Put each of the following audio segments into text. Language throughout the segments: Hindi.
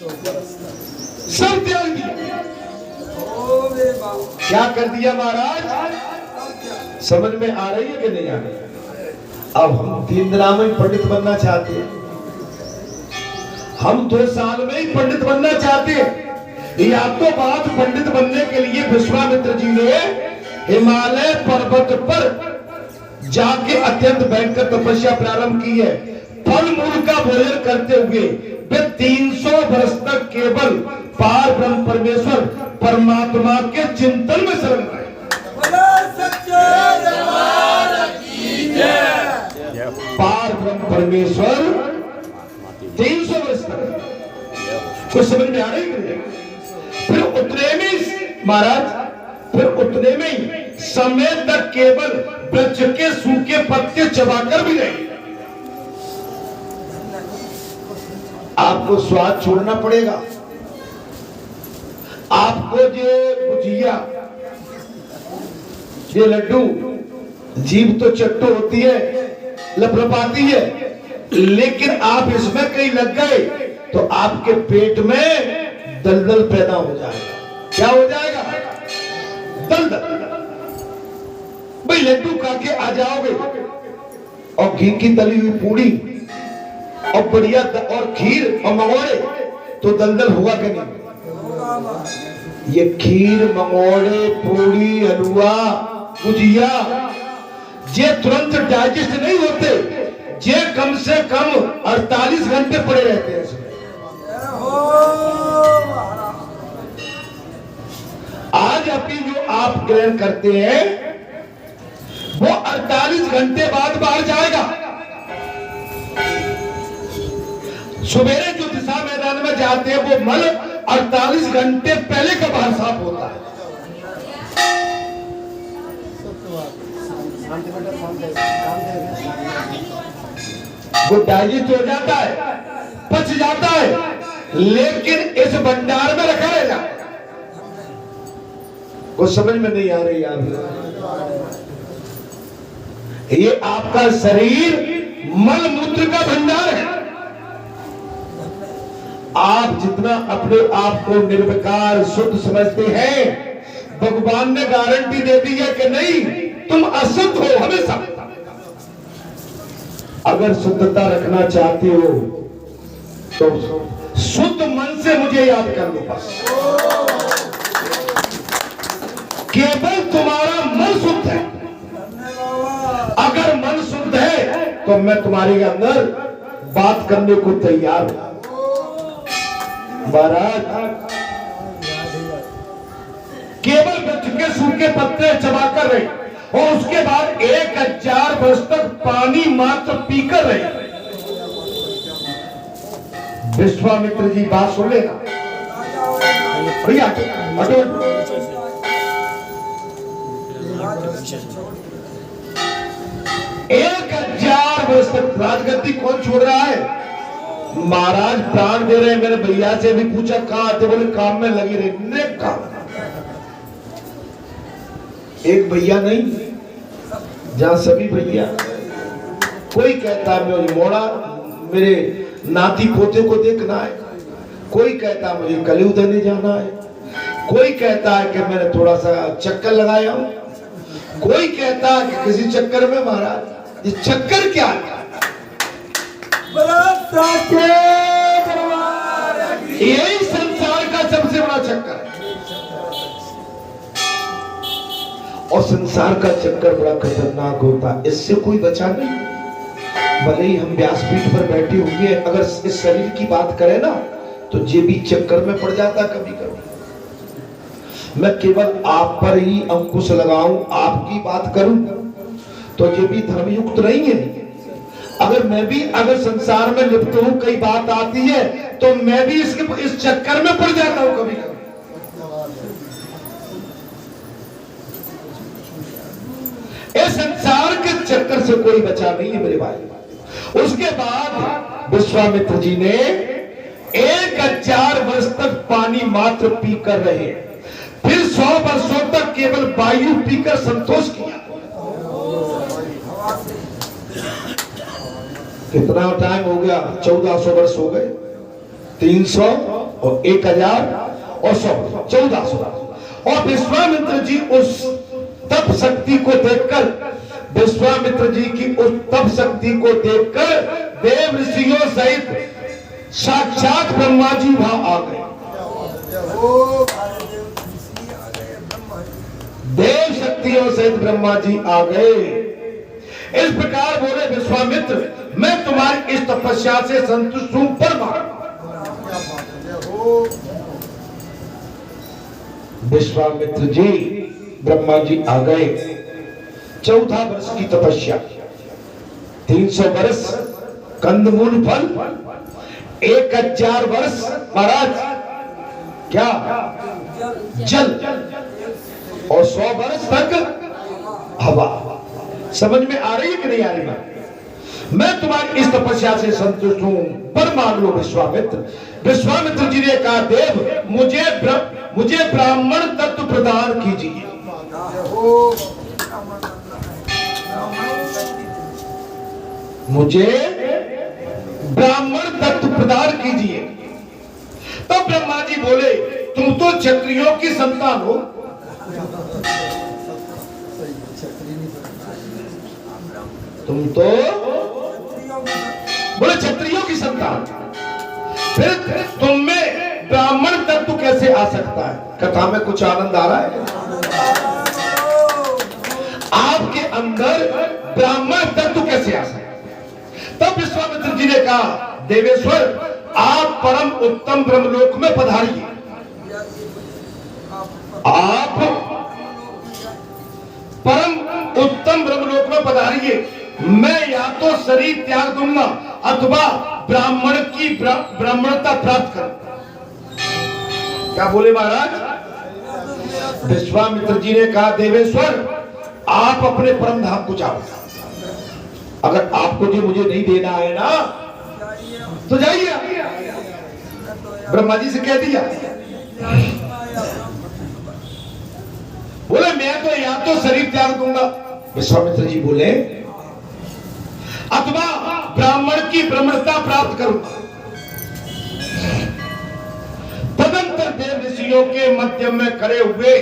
सब त्याग दिया। क्या कर दिया महाराज? समझ में आ रही है कि नहीं आ रही? अब हम 3 दिन में पंडित बनना चाहते हैं, हम 2 साल में ही पंडित बनना चाहते हैं। या तो बात पंडित बनने के लिए विश्वामित्र जी ने हिमालय पर्वत पर जाके अत्यंत भयंकर तपस्या प्रारंभ की है। फल मूल का भोजन करते हुए वे 300 वर्ष तक केवल पार ब्रह्म परमेश्वर परमात्मा के चिंतन में शरण रहे। पार ब्रह्म परमेश्वर 300 वर्ष तक, कुछ समझ में आ रही है? फिर उतने में महाराज, फिर उतने में ही समय तक केवल वृक्ष के सूखे पत्ते चबाकर भी रहे। आपको स्वाद छोड़ना पड़ेगा। आपको ये गुजिया, ये लड्डू, जीभ तो चट्टो होती है, लपलपाती है, लेकिन आप इसमें कहीं लग गए तो आपके पेट में दलदल पैदा हो जाएगा। क्या हो जाएगा? दलदल। भाई लड्डू खा के आ जाओगे और घी की तली हुई पूड़ी और बढ़िया और खीर और मंगोड़े, तो दलदल होगा कि नहीं? ये खीर, मंगोड़े, पूड़ी, हलवा, गुजिया, ये तुरंत डाइजेस्ट नहीं होते, ये कम से कम 48 घंटे पड़े रहते हैं इसमें। आज अभी जो आप ग्रहण करते हैं वो 48 घंटे बाद बाहर जाएगा। सवेरे जो दिशा मैदान में जाते हैं वो मल 48 घंटे पहले का बाहर साफ होता है। वो डाइजेस्ट हो जाता है, पच जाता है, लेकिन इस भंडार में रखा रहेगा। कुछ समझ में नहीं आ रही आप? ये आपका शरीर मल मूत्र का भंडार है। आप जितना अपने आप को निर्विकार शुद्ध समझते हैं, भगवान ने गारंटी दे दी है कि नहीं, तुम अशुद्ध हो हमेशा। अगर शुद्धता रखना चाहते हो तो शुद्ध मन से मुझे याद कर लो बस। केवल तुम्हारा मन शुद्ध है। अगर मन शुद्ध है तो मैं तुम्हारे अंदर बात करने को तैयार हूं। महाराज केवल वृक्ष के सूखे पत्ते चबाकर रहे और उसके बाद 1000 वर्ष तक पानी मात्र पीकर रहे। विश्वामित्र जी बात सुन लेना भैया, 1000 वर्ष तक राजगद्दी कौन छोड़ रहा है? महाराज प्राण दे रहे हैं। मेरे भैया से भी पूछा कहां आते, बोले काम में लगी रही। नेक काम। एक भैया नहीं, जहां सभी भैया। कोई कहता है मुझे मोड़ा मेरे नाती पोते को देखना है, कोई कहता है मुझे कली उधरने जाना है, कोई कहता है कि मैंने थोड़ा सा चक्कर लगाया हूं, कोई कहता है कि किसी चक्कर में। महाराज ये चक्कर क्या है? यही संसार का सबसे बड़ा चक्कर है। और संसार का चक्कर बड़ा खतरनाक होता है, इससे कोई बचा नहीं। भले ही हम व्यासपीठ पर बैठे होंगे, अगर इस शरीर की बात करें ना तो ये भी चक्कर में पड़ जाता कभी कभी। मैं केवल आप पर ही अंकुश लगाऊं, आपकी बात करूं तो ये भी धर्मयुक्त नहीं है। अगर मैं भी अगर संसार में लिप्त हूं, कई बात आती है तो मैं भी इस चक्कर में पड़ जाता हूं कभी कभी। इस संसार के चक्कर से कोई बचा नहीं है मेरे भाई। उसके बाद विश्वामित्र जी ने 1000 वर्ष तक पानी मात्र पीकर रहे, फिर 100 वर्षों तक केवल वायु पीकर संतोष किया। कितना टाइम हो गया? 1400 वर्ष हो गए। 300 और 1000 और 100 1400। और विश्वामित्र जी उस तप शक्ति को देखकर, विश्वामित्र जी की उस तप शक्ति को देखकर देव ऋषियों सहित साक्षात ब्रह्मा जी वहां आ गए। देव शक्तियों सहित ब्रह्मा जी आ गए। इस प्रकार बोले विश्वामित्र, मैं तुम्हारी इस तपस्या से संतुष्ट हूं, पर विश्वामित्र जी ब्रह्मा जी आ गए। 14 वर्ष की तपस्या, 300 वर्ष कंदमूल फल, 1000 वर्ष महाराज क्या जल, और 100 वर्ष तक हवा। समझ में आ रही है कि नहीं आ रही बात? मैं तुम्हारी इस तपस्या से संतुष्ट हूं, पर मान लो विश्वामित्र। विश्वामित्र जी ने कहा, देव मुझे ब्राह्मण तत्व प्रदान कीजिए। मुझे ब्राह्मण तत्व प्रदान कीजिए। तो ब्रह्मा जी बोले, तुम तो क्षत्रियों की संतान हो। तुम तो बोले क्षत्रियों की संतान, फिर तुम में ब्राह्मण तत्व कैसे आ सकता है? कथा में कुछ आनंद आ रहा है? आपके अंदर ब्राह्मण तत्व कैसे आ सकता है? तब विश्वामित्र जी ने कहा, देवेश्वर आप परम उत्तम ब्रह्मलोक में पधारिए। आप परम उत्तम ब्रह्मलोक में पधारिए। मैं या तो शरीर त्याग दूंगा अथवा ब्राह्मण की ब्राह्मणता प्राप्त करूंगा। क्या बोले महाराज? विश्वामित्र जी ने कहा, देवेश्वर आप अपने परम धाम को जाओ। अगर आपको जो मुझे नहीं देना है ना तो जाइए। ब्रह्मा जी से कह दिया। बोले मैं तो या तो शरीर त्याग दूंगा, विश्वामित्र जी बोले, अथवा ब्राह्मण की ब्राह्मणता प्राप्त करूंगा। तदंतर देव ऋषियों के मध्य में खड़े हुए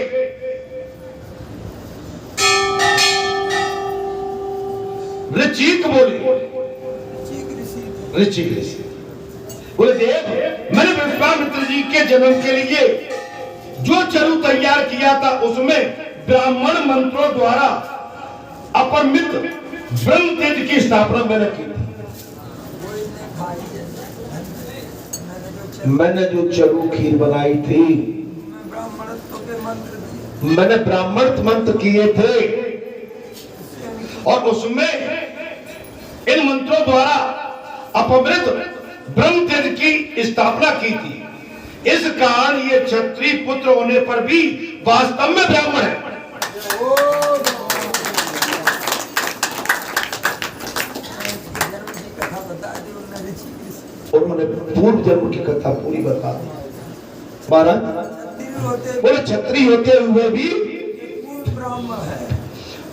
ऋचिक बोले, ऋचिक ऋषि बोले, देव मैंने विश्वामित्र जी के जन्म के लिए जो चरु तैयार किया था उसमें ब्राह्मण मंत्रों द्वारा अपरिमित ब्रह्म तेज की स्थापना मैंने की थी। मैंने जो चरु खीर बनाई थी, मैंने ब्राह्मण मंत्र किए थे और उसमें इन मंत्रों द्वारा अपमृत ब्रह्म तेज की स्थापना की थी। इस कारण ये क्षत्रिय पुत्र होने पर भी वास्तव में ब्राह्मण है। उन्होंने पूर्व जन्म की कथा पूरी बता दी। महाराज बोले, क्षत्रिय होते हुए भी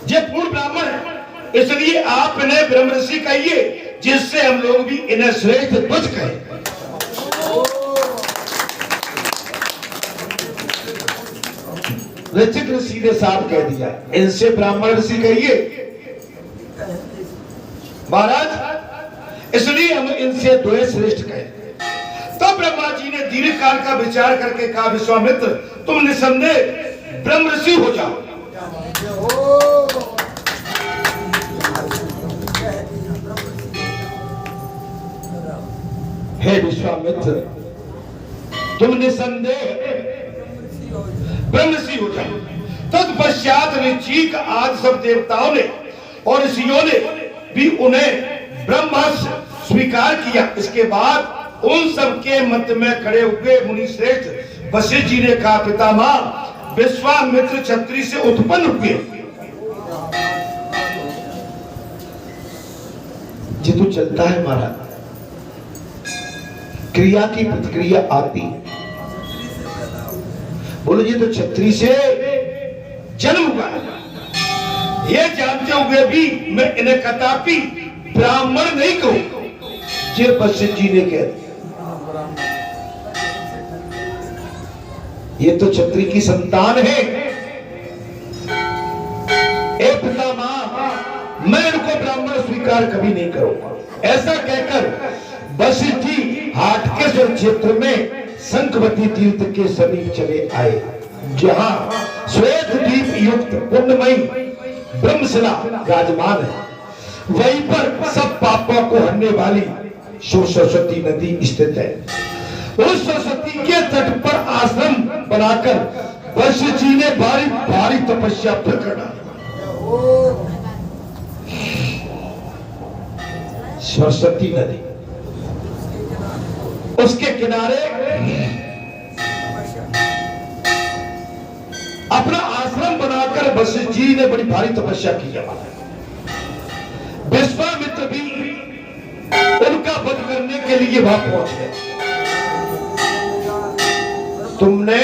ये पूर्ण ब्राह्मण है, इसलिए आप इन्हें ब्रह्म ऋषि कहिए, जिससे हम लोग भी इन्हें श्रेष्ठ तुझ कहें। ऋचिक ऋषि ने साफ कह दिया, इनसे ब्राह्मण ऋषि कहिए महाराज, इसलिए हम इनसे द्वय श्रेष्ठ कहें। तब ब्रह्मा जी ने दीर्घ काल का विचार करके कहा, विश्वामित्र तुम निसंदेह ब्रह्म ऋषि हो जाओ। हे विश्वामित्र, तुम निसंदेह ब्रह्म ऋषि हो जाओ। तत्पश्चात ऋचिक आदि सब देवताओं ने और ऋषियों ने भी उन्हें ब्रह्मस्य स्वीकार किया। इसके बाद उन सब के मध्य में खड़े हुए मुनि श्रेष्ठ वशिष्ठ जी ने कहा, पितामह विश्वामित्र क्षत्रिय से उत्पन्न हुए। ये तो चलता है महाराज, क्रिया की प्रतिक्रिया आती। बोलो ये तो क्षत्रिय से जन्म हुआ है। ये जानते हुए भी मैं इन्हें कदापि ब्राह्मण नहीं कहूंगा। ये वशिष्ठ जी ने कह दिया। ये तो क्षत्रिय की संतान है। ए पिता मां, मैं इनको ब्राह्मण स्वीकार कभी नहीं करूंगा। ऐसा कहकर वशिष्ठ जी हाटकेश्वर क्षेत्र में शंखवती तीर्थ के समीप चले आए, जहां श्वेत दीप युक्त पुण्यमयी ब्रह्मशिला विराजमान है। वहीं पर सब पापों को हरने वाली सरस्वती नदी स्थित है। उस सरस्वती के तट पर आश्रम बनाकर वशिष्ठ जी ने भारी भारी तपस्या करना। सरस्वती नदी, उसके किनारे अपना आश्रम बनाकर वशिष्ठ जी ने बड़ी भारी तपस्या की है। विश्वामित्र भी उनका वध करने के लिए वहां पहुंच गए। तुमने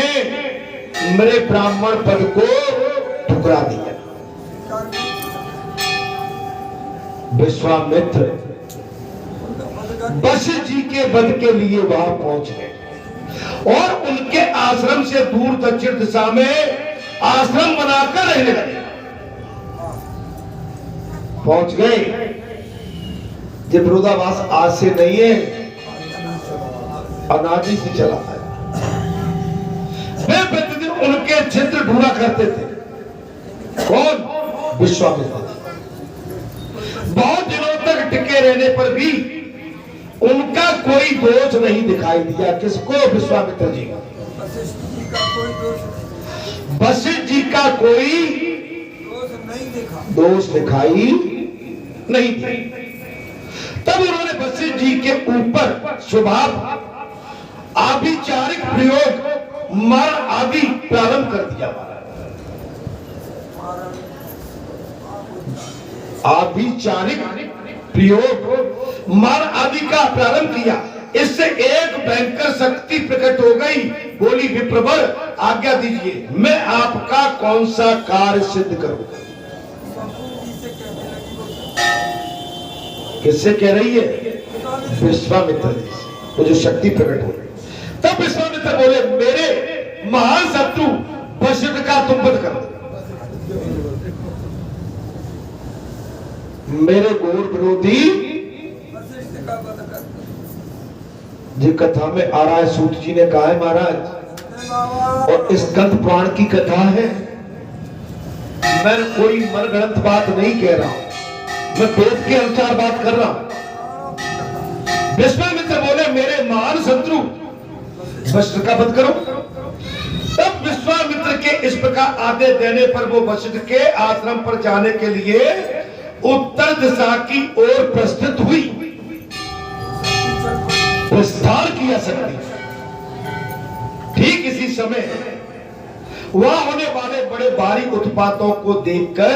मेरे ब्राह्मण पद को ठुकरा दिया। विश्वामित्र वशिष्ठ जी के वध के लिए वहां पहुंच गए और उनके आश्रम से दूर दक्षिण दिशा में आश्रम बनाकर रहने लगे। पहुंच गए। ये विरोधाभास आज से नहीं है, अनादि से चला है। वे प्रतिदिन उनके चित्र ढूंढा करते थे। कौन? विश्वामित्र। बहुत दिनों तक टिके रहने पर भी उनका कोई दोष नहीं दिखाई दिया। किसको? विश्वामित्र जी का। वशिष्ठ जी का कोई दोष दिखाई नहीं दिया। तब उन्होंने वशिष्ठ जी के ऊपर स्वभाव आभिचारिक प्रयोग मर आदि प्रारंभ कर दिया। आभिचारिक प्रयोग मर आदि का प्रारंभ किया। इससे एक भयंकर शक्ति प्रकट हो गई। बोली, विप्रवर आज्ञा दीजिए, मैं आपका कौन सा कार्य सिद्ध करूं। किससे कह रही है? विश्वामित्र जी से। वो जो शक्ति प्रकट हो गई। तब विश्वामित्र बोले, मेरे महान शत्रु वशिष्ठ का तुम वध करो। मेरे घोर विरोधी जी कथा में आ रहा है। सूत जी ने कहा है महाराज, और इस ग्रंथ पुराण की कथा है। मैं कोई मनगढ़ंत बात नहीं कह रहा हूं, मैं वेद के अनुसार बात कर रहा हूं। विश्वामित्र बोले, मेरे महान शत्रु वशिष्ठ का वध करो। तब विश्वामित्र के इस प्रकार आदेश देने पर वो वशिष्ठ के आश्रम पर जाने के लिए उत्तर दिशा की ओर प्रस्थित हुई। विस्तार किया सकती। ठीक इसी समय वहां होने वाले बड़े भारी उत्पातों को देखकर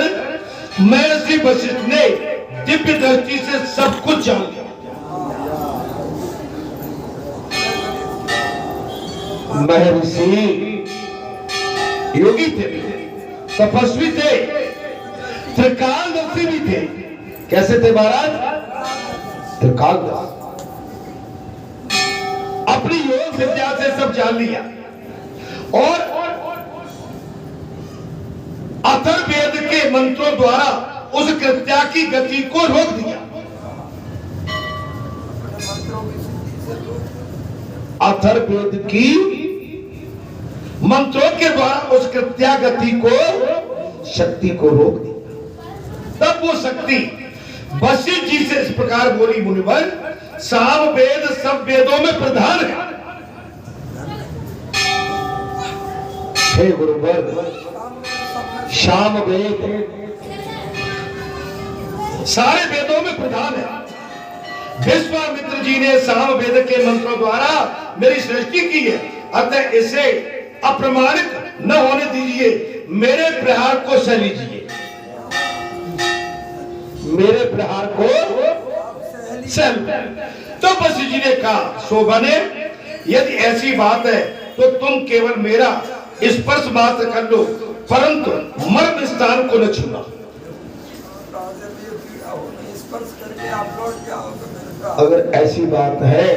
महर्षि वशिष्ठ ने दिव्य दृष्टि से सब कुछ जान लिया। महर्षि योगी थे, तपस्वी थे, त्रिकालदर्शी भी थे। कैसे थे महाराज? त्रिकालदर्शी। अपनी योग विद्या से सब जान लिया और अथर्ववेद के मंत्रों द्वारा उस कृत्या की गति को रोक दिया। अथर्ववेद की मंत्रों के द्वारा उस कृत्या गति को, शक्ति को रोक दिया। तब वो शक्ति वशिष्ठ जी से इस प्रकार बोली, मुनिवर, साम वेद सब वेदों में प्रधान है। हे गुरुवर, साम वेद सारे वेदों में प्रधान है। विश्वामित्र जी ने साम वेद के मंत्रों द्वारा मेरी सृष्टि की है, अतः इसे अप्रमाणित न होने दीजिए। मेरे प्रहार को सह लीजिए। मेरे प्रहार को सह। तो वशिष्ठ जी ने कहा, शोभा ने, यदि ऐसी बात है तो तुम केवल मेरा स्पर्श मात्र कर लो, परंतु मर्म स्थान को न छूना। अगर ऐसी बात है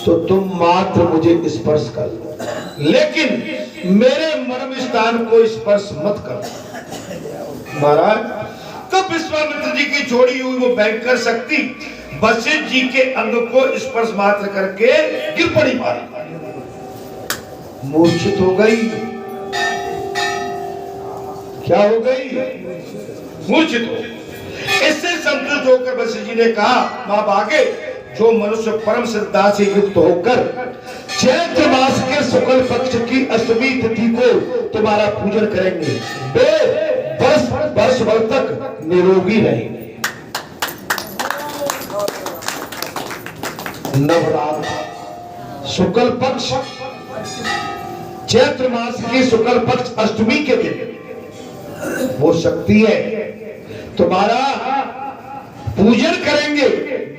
तो तुम मात्र मुझे स्पर्श कर लो। लेकिन मेरे मर्म स्थान को स्पर्श मत कर। महाराज तब विश्वामित्र जी की छोड़ी हुई वो भयंकर शक्ति वशिष्ठ जी के अंग को स्पर्श मात्र करके गिर पड़ी, मारी, मूर्छित हो गई। क्या हो गई? मूर्छित हो। इससे संतुष्ट होकर वशिष्ठ जी ने कहा, मां भागे, जो मनुष्य परम श्रद्धा से युक्त होकर चैत्र मास के शुक्ल पक्ष की अष्टमी तिथि को तुम्हारा पूजन करेंगे, वे वर्ष भर तक निरोगी रहेंगे। नवरात्र शुक्ल पक्ष, चैत्र मास की शुक्ल पक्ष अष्टमी के दिन वो शक्ति है, तुम्हारा पूजन करेंगे,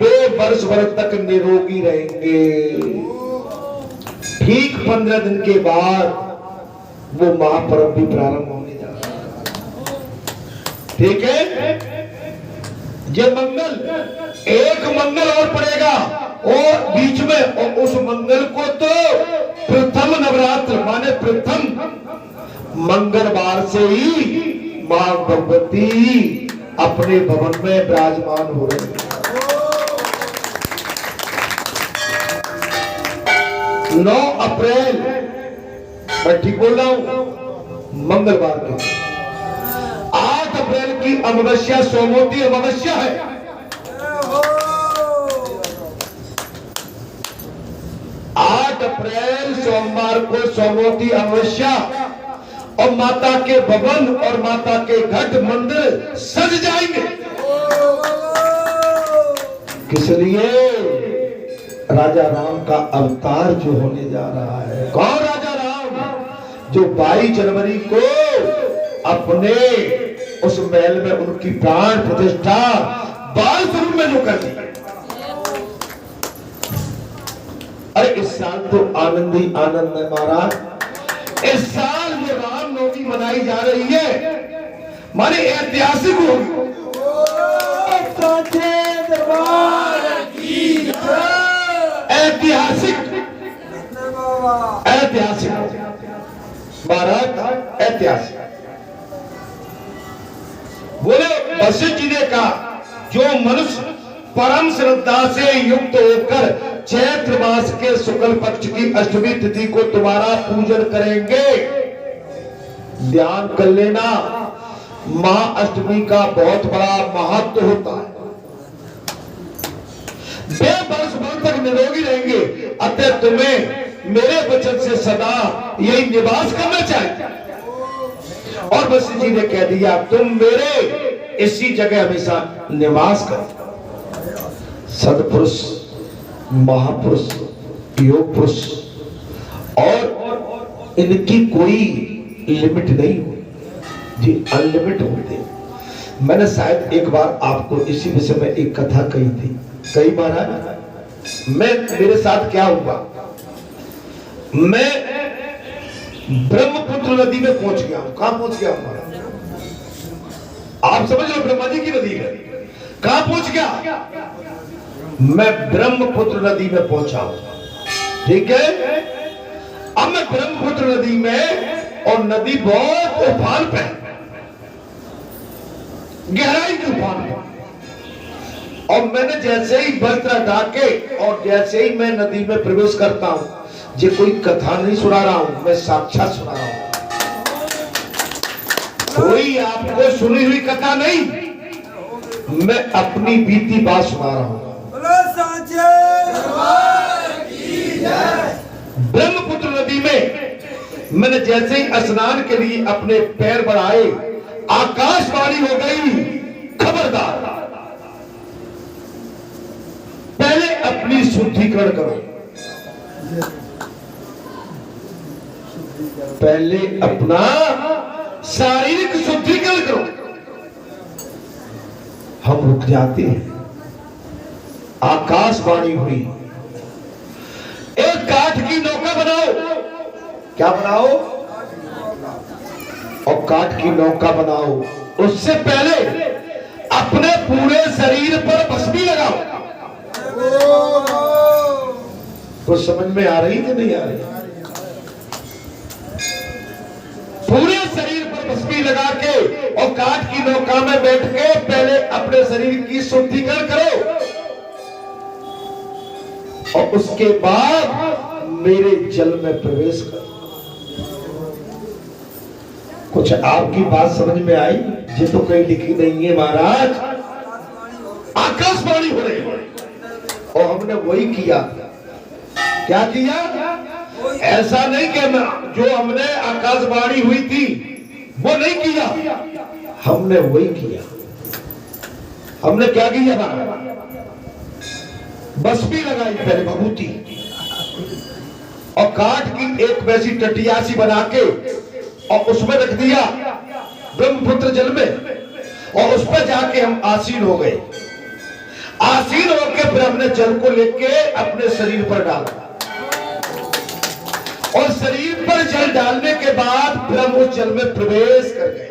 वे वर्ष भर तक निरोगी रहेंगे। ठीक 15 दिन के बाद वो महापर्व भी प्रारंभ होने जा रहा है। ठीक है, ये मंगल, एक मंगल और पड़ेगा और बीच में, और उस मंगल को तो प्रथम नवरात्र माने प्रथम मंगलवार से ही मां भगवती अपने भवन में विराजमान हो रही है। 9 अप्रैल, मैं ठीक बोल रहा हूं, मंगलवार के 8 अप्रैल की अमावस्या सोमवती अमावस्या है। 8 अप्रैल सोमवार को सोमवती अमावस्या, और माता के भवन और माता के घट मंदिर सज जाएंगे। किस लिए? राजा राम का अवतार जो होने जा रहा है। कौन राजा राम? जो 22 जनवरी को अपने उस महल में उनकी प्राण प्रतिष्ठा बाल स्वरूप में जो कर दी। अरे इस साल तो आनंद ही आनंद है महाराज। इस साल जो रामनवमी मनाई जा रही है, माने ऐतिहासिक होगी। ऐतिहासिक, ऐतिहासिक महाराज, ऐतिहासिक। बोले वशिष्ठ जी ने कहा, जो मनुष्य परम श्रद्धा से युक्त होकर चैत्र मास के शुक्ल पक्ष की अष्टमी तिथि को तुम्हारा पूजन करेंगे, ध्यान कर लेना, महाअष्टमी का बहुत बड़ा महत्व होता है। वे वर्ष भर तक निरोगी रहेंगे, अतः तुम्हें मेरे वचन से सदा यही निवास करना चाहिए। और वशिष्ठ जी ने कह दिया, तुम मेरे इसी जगह हमेशा निवास करो। सदपुरुष, महापुरुष, योग पुरुष, और इनकी कोई लिमिट नहीं होती जी, अनलिमिट होते। मैंने शायद एक बार आपको इसी विषय में एक कथा कही थी। कई महाराज, मेरे साथ क्या हुआ, मैं ब्रह्मपुत्र नदी में पहुंच गया हूं। कहां पहुंच गया हूं? आप समझ लो, ब्रह्मा जी की नदी है। कहां पहुंच गया? मैं ब्रह्मपुत्र नदी में पहुंचा हूं। ठीक है, अब मैं ब्रह्मपुत्र नदी में, और नदी बहुत उफान पे, गहराई के उफान पे, और मैंने जैसे ही वस्त्र हटा के और जैसे ही मैं नदी में प्रवेश करता हूं, ये कोई कथा नहीं सुना रहा हूं, मैं साक्षात सुना रहा हूं। कोई आपको सुनी हुई कथा नहीं, मैं अपनी बीती बात सुना रहा हूं। ब्रह्मपुत्र नदी में मैंने जैसे ही स्नान के लिए अपने पैर बढ़ाए, आकाशवाणी हो गई, खबरदार, पहले अपनी शुद्धिकरण करो, पहले अपना शारीरिक शुद्धिकरण करो। हम रुक जाते हैं। आकाशवाणी हुई, एक काठ की नौका बनाओ। क्या बनाओ? और काठ की नौका बनाओ, उससे पहले अपने पूरे शरीर पर भस्मी लगाओ। तो समझ में आ रही कि नहीं आ रही? लगा के और काठ की नौका में बैठ के पहले अपने शरीर की शुद्धिकरण करो और उसके बाद मेरे जल में प्रवेश करो। कुछ आपकी बात समझ में आई? ये तो कहीं लिखी नहीं है महाराज, आकाशवाणी हो रही है और हमने वही किया। क्या किया? ऐसा नहीं कि जो हमने आकाशवाणी हुई थी वो नहीं किया, हमने वही किया। हमने क्या किया? बस भी लगाई पहले भभूति और काठ की एक वैसी टटिया सी बना के और उसमें रख दिया ब्रह्मपुत्र जल में और उस पर जाके हम आसीन हो गए। आसीन होकर फिर हमने जल को लेके अपने शरीर पर डाला और शरीर पर जल डालने के बाद फिर हम उस जल में प्रवेश कर गए।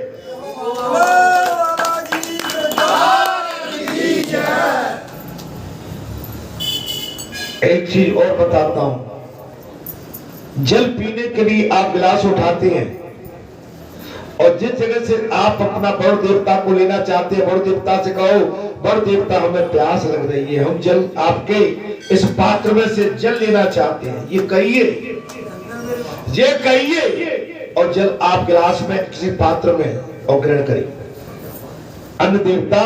एक चीज और बताता हूं, जल पीने के लिए आप गिलास उठाते हैं और जिस जगह से आप अपना बड़ देवता को लेना चाहते हैं, बड़ देवता से कहो बड़ देवता हमें प्यास लग रही है, हम जल आपके इस पात्र में से जल लेना चाहते हैं, ये कहिए और जल आप गिलास में किसी पात्र में और ग्रहण करिए। अन्य देवता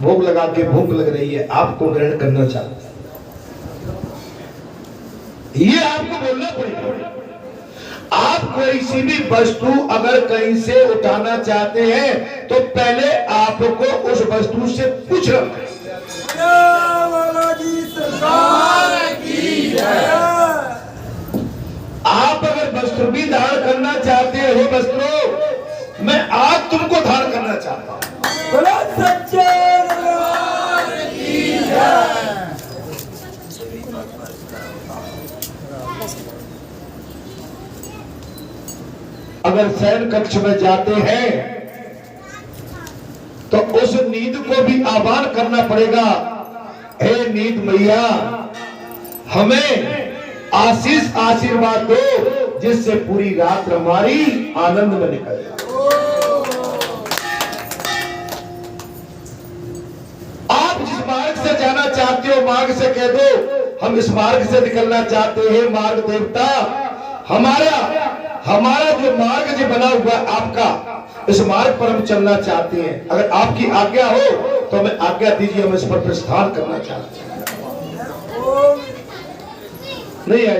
भोग लगा के भूख लग रही है, आपको ग्रहण करना चाहते हैं, ये आपको बोलना पड़ेगा। आप कोई सी भी वस्तु अगर कहीं से उठाना चाहते हैं तो पहले आपको उस वस्तु से पूछना पड़ेगा। आप अगर वस्त्र भी धारण करना चाहते हो, वस्त्रों मैं आज तुमको धारण करना चाहता हूं, अगर शयन कक्ष में जाते हैं तो उस नींद को भी आह्वान करना पड़ेगा, हे नींद मैया हमें आशीष आशीर्वाद दो जिससे पूरी रात हमारी आनंद में निकल जाए। आप जिस मार्ग से जाना चाहते हो मार्ग से कह दो हम इस मार्ग से निकलना चाहते हैं, मार्ग देवता हमारा जो मार्ग जो बना हुआ है आपका, इस मार्ग पर हम चलना चाहते हैं, अगर आपकी आज्ञा हो तो हमें आज्ञा दीजिए, हम इस पर प्रस्थान करना चाहते हैं। नहीं आए?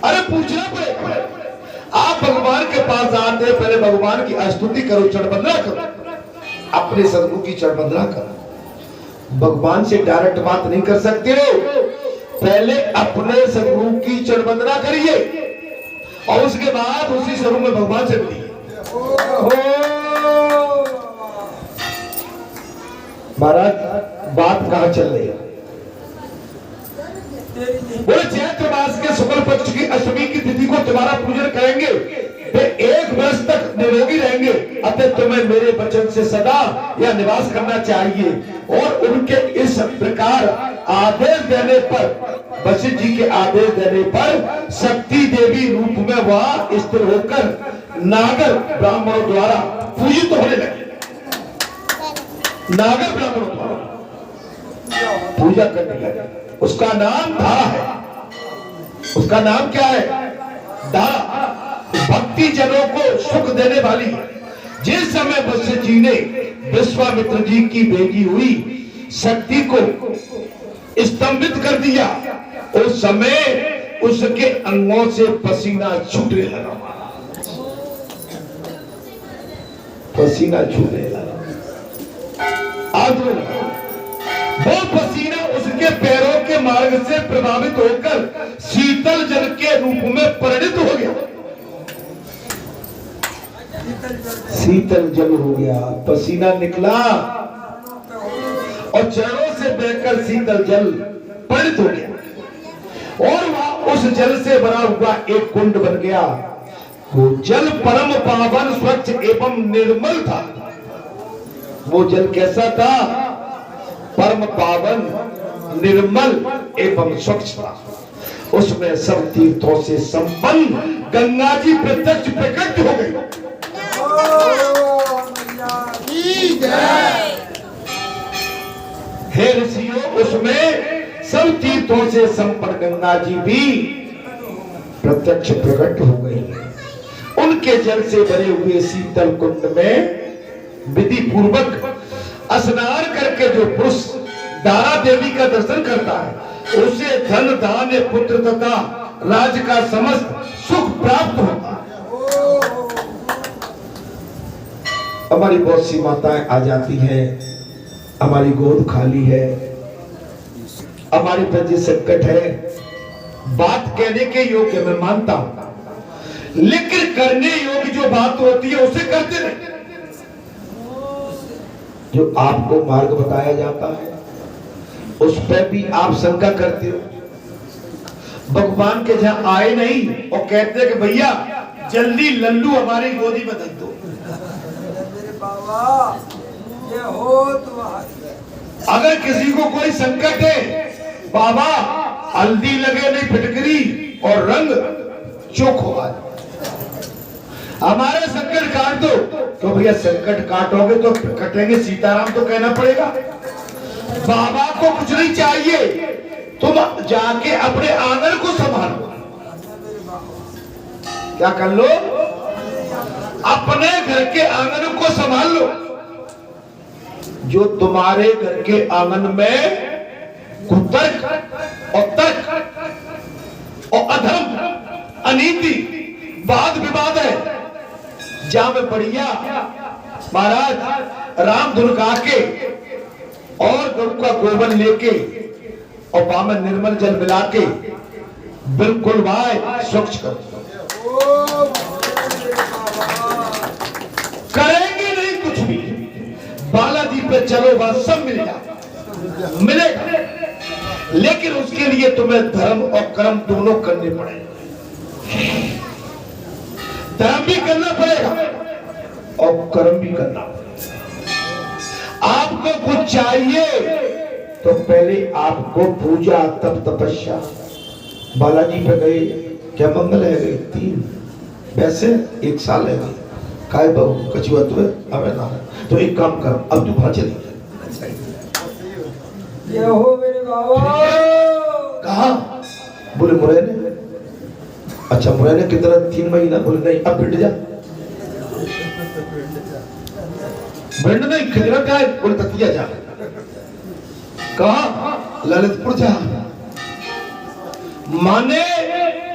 अरे पूछना पड़ेगा। आप भगवान के पास आते हैं, पहले भगवान की स्तुति करो, चढ़बंदना करो, अपने सदगुरु की चढ़बंदना करो। भगवान से डायरेक्ट बात नहीं कर सकते हो, पहले अपने सदगुरु की चढ़बंदना करिए और उसके बाद उसी स्वरूप में भगवान से मिलिए। महाराज बात कहां चल रही है? बोले चैत्र मास के शुक्ल पक्ष की अष्टमी की तिथि को तुम्हारा पूजन करेंगे, वे 1 वर्ष तक निरोगी रहेंगे, अतः तुम्हें मेरे वचन से सदा यह निवास करना चाहिए। और उनके इस प्रकार आदेश देने पर, वशिष्ठ जी के आदेश देने पर शक्ति देवी रूप में वहां स्थिर होकर नागर ब्राह्मणों द्वारा पूजित होने लगे। नागर ब्राह्मणों द्वारा पूजा करने लगे। उसका नाम धारा है। उसका नाम क्या है? धारा। भक्ति जनों को सुख देने वाली है। जिस समय वशिष्ठ जी ने विश्वामित्र जी की बेटी हुई शक्ति को स्तंभित कर दिया, उस समय उसके अंगों से पसीना छूटने लगा, पसीना छूटने लगा। वो पसीना उसके पैरों के मार्ग से प्रभावित होकर शीतल जल के रूप में परिणित हो गया। शीतल जल हो गया, पसीना निकला और चरणों से बहकर शीतल जल परिणित हो गया और वह उस जल से बना हुआ एक कुंड बन गया। वो जल परम पावन स्वच्छ एवं निर्मल था। वो जल कैसा था? परम पावन निर्मल एवं स्वच्छ था। उसमें सब तीर्थों से संपन्न गंगा जी प्रत्यक्ष प्रकट हो गई। हे ऋषियों, उसमें सब तीर्थों से संपन्न गंगा जी भी प्रत्यक्ष प्रकट हो गई। उनके जल से भरे हुए शीतल कुंड में विधि पूर्वक स्नान करके जो पुरुष दारा देवी का दर्शन करता है उसे धन धान्य पुत्र तथा राज का समस्त सुख प्राप्त होता है। हमारी बहुत सी माताएं आ जाती हैं, हमारी गोद खाली है, हमारे प्रति संकट है, बात कहने के योग्य मैं मानता हूं, लेकिन करने योग्य जो बात होती है उसे करते नहीं। जो आपको मार्ग बताया जाता है उस पर भी आप शंका करते हो। भगवान के जहां आए नहीं और कहते हैं कि भैया जल्दी लल्लू हमारी गोदी में धर दो। ये हो तो अगर किसी को कोई संकट है, बाबा हल्दी लगे नहीं फिटकरी और रंग चोखो आज हमारे संकट काट दो, तो भैया संकट काटोगे तो कटेंगे सीताराम तो कहना पड़ेगा। बाबा को कुछ नहीं चाहिए, तुम जाके अपने आंगन को संभालो। क्या कर लो? अपने घर के आंगन को संभाल लो। जो तुम्हारे घर के आंगन में कुतर्क और तर्क और अधर्म, अनीति, वाद विवाद है, जहां में बढ़िया महाराज राम धुन गा के और गऊ का गोबर लेके और वहां में निर्मल जल मिला के बिल्कुल भाई स्वच्छ कर करेंगे नहीं कुछ भी। बालाजी पे चलो वहां सब मिलेगा, लेकिन उसके लिए तुम्हें धर्म और कर्म दोनों करने पड़ेंगे। धर्म भी करना पड़ेगा और कर्म भी करना पड़ेगा। आपको कुछ चाहिए तो पहले आपको पूजा तब तपस्या। बालाजी पे गए, क्या मंगल है गए 3 वैसे 1 साल है काय बहु कछुआ हमें ना, तो एक काम कर, अब तू वहां चली ये हो मेरे बाबा। कहा? बोले मुरैने। अच्छा मुरैने कितना 3 महीना? बोले नहीं, अब भिंड जा। भिंड नहीं, खिजरा क्या है? बोले ततिया जा। कहा? ललितपुर जा। माने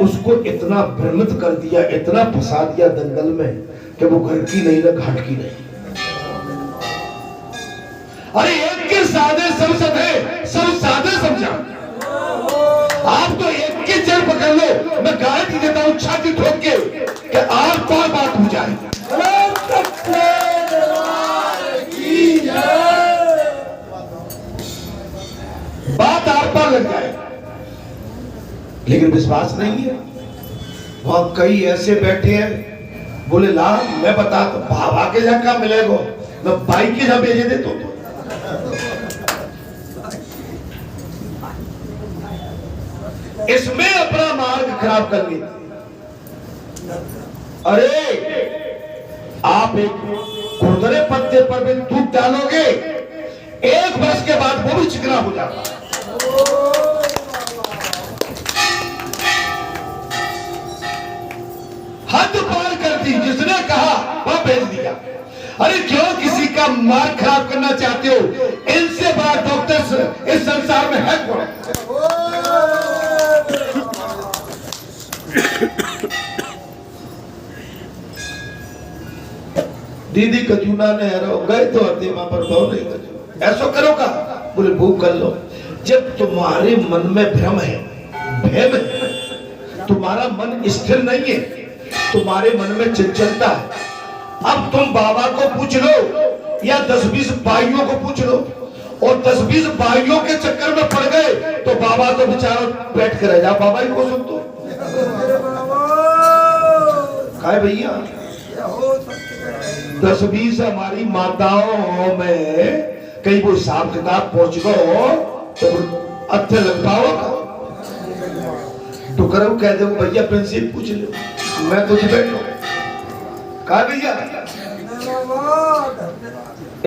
उसको इतना भ्रमित कर दिया, इतना फंसा दिया दंगल में कि वो घर की नहीं ना घाट की नहीं। अरे एक के सादे सब सादे समझा। आप तो एक के जड़ पकड़ लो, मैं गारंटी देता हूं छाती ठोक के कि आर पार बात हो जाएगी। बात आर पार लग जाए, लेकिन विश्वास नहीं है। वहां कई ऐसे बैठे हैं, बोले ला मैं बता तो बाबा के जगह मिलेगा, मैं बाइक के जगह भेजे दे तो। इसमें अपना मार्ग खराब कर लिया। अरे आप एक खुरदरे पत्ते पर भी दूध डालोगे, 1 वर्ष के बाद वो भी चिकना हो जाता है। हद पार कर दी, जिसने कहा वह भेज दिया। अरे क्यों किसी का मार्ग खराब करना चाहते हो? इनसे बड़ा डॉक्टर इस संसार में है कौन? दीदी कचूना ने गए तो अतिमा पर भाव नहीं कचू ऐसा करो का? बोले भूख कर लो। जब तुम्हारे मन में भ्रम है, भय है, तुम्हारा मन स्थिर नहीं है, तुम्हारे मन में चंचलता है, अब तुम बाबा को पूछ लो या 10-20 भाइयों को पूछ लो, और 10-20 भाइयों के चक्कर में पड़ गए तो बाबा तो बेचारा बैठ कर रह जा, बाबा ही को सुन दो। काय भैया 10-20 हमारी माताओं में कहीं वो हिसाब किताब पहुंच गो तो अच्छे लग पाओ। टुकड़ों कह दो भैया पेंसिल पूछ लो, मैं कुछ बैठो कहा भैया